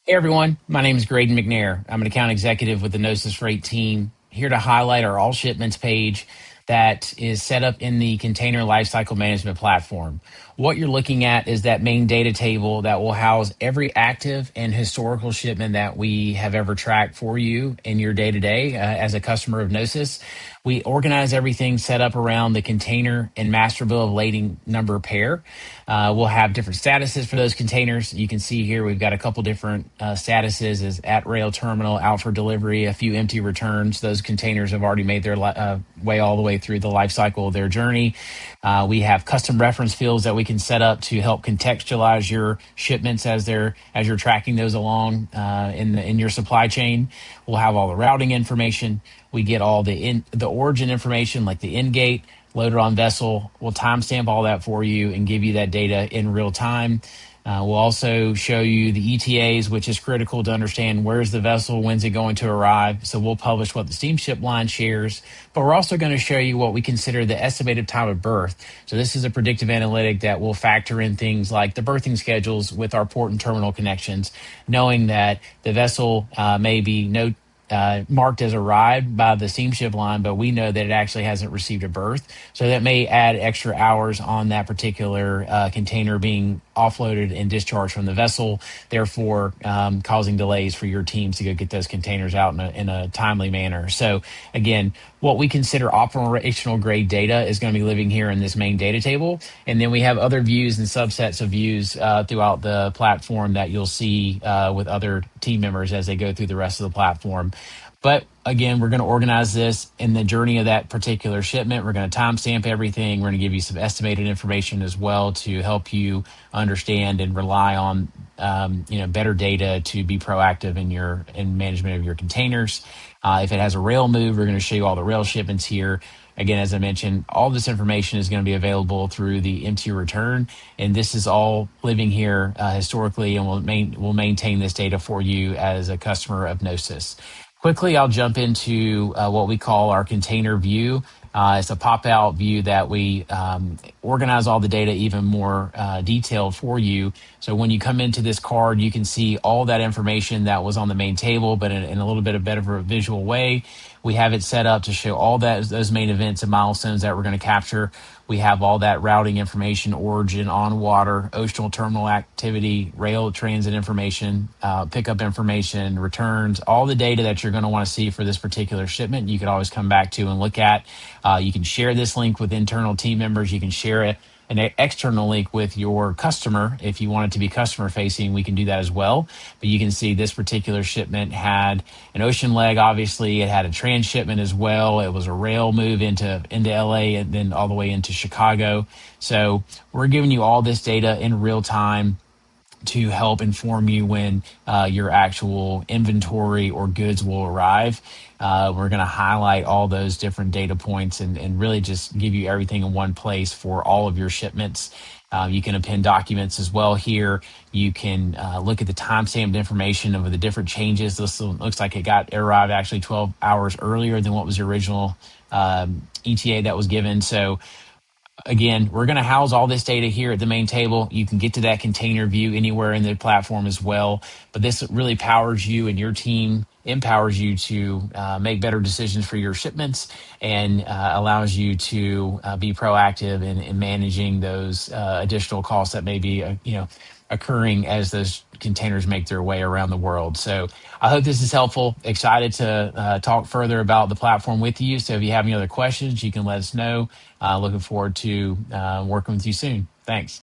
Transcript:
Hey everyone, my name is Graydon McNair. I'm an account executive with the Gnosis Freight team, here to highlight our All Shipments page that is set up in the container lifecycle management platform. What you're looking at is that main data table that will house every active and historical shipment that we have ever tracked for you in your day to day as a customer of Gnosis. We organize everything set up around the container and master bill of lading number pair. We'll have different statuses for those containers. You can see here we've got a couple different statuses as at rail terminal, out for delivery, a few empty returns. Those containers have already made their way all the way through the life cycle of their journey. We have custom reference fields that we can set up to help contextualize your shipments as you're tracking those along in your supply chain. We'll have all the routing information. We get all the origin information like the end gate, loaded on vessel. We'll timestamp all that for you and give you that data in real time. We'll also show you the ETAs, which is critical to understand where's the vessel, when's it going to arrive. So we'll publish what the steamship line shares, but we're also going to show you what we consider the estimated time of berth. So this is a predictive analytic that will factor in things like the berthing schedules with our port and terminal connections, knowing that the vessel may be marked as arrived by the steamship line, but we know that it actually hasn't received a berth. So that may add extra hours on that particular container being offloaded and discharged from the vessel, therefore causing delays for your teams to go get those containers out in a timely manner. So again, what we consider operational grade data is going to be living here in this main data table. And then we have other views and subsets of views throughout the platform that you'll see with other team members as they go through the rest of the platform. But again, we're going to organize this in the journey of that particular shipment. We're going to timestamp everything. We're going to give you some estimated information as well to help you understand and rely on better data to be proactive in management of your containers. If it has a rail move, we're going to show you all the rail shipments here. Again, as I mentioned, all this information is going to be available through the empty return, and this is all living here historically, and we'll maintain this data for you as a customer of Gnosis. Quickly, I'll jump into what we call our container view. It's a pop-out view that we organize all the data even more detailed for you. So when you come into this card, you can see all that information that was on the main table, but in a little bit of better of a visual way. We have it set up to show all those main events and milestones that we're going to capture. We have all that routing information, origin, on water, ocean terminal activity, rail transit information, pickup information, returns, all the data that you're going to want to see for this particular shipment. You can always come back to and look at. You can share this link with internal team members. You can share an external link with your customer. If you want it to be customer facing, we can do that as well. But you can see this particular shipment had an ocean leg. Obviously, it had a transshipment as well. It was a rail move into LA and then all the way into Chicago. So we're giving you all this data in real time to help inform you when your actual inventory or goods will arrive. We're going to highlight all those different data points and really just give you everything in one place for all of your shipments. You can append documents as well here. You can look at the timestamped information of the different changes. This looks like it arrived actually 12 hours earlier than what was the original ETA that was given. So again, we're going to house all this data here at the main table. You can get to that container view anywhere in the platform as well. But this really powers you and your team, empowers you to make better decisions for your shipments and allows you to be proactive in managing those additional costs that may be, occurring as those containers make their way around the world. So I hope this is helpful. Excited to talk further about the platform with you. So if you have any other questions, you can let us know. Looking forward to working with you soon. Thanks.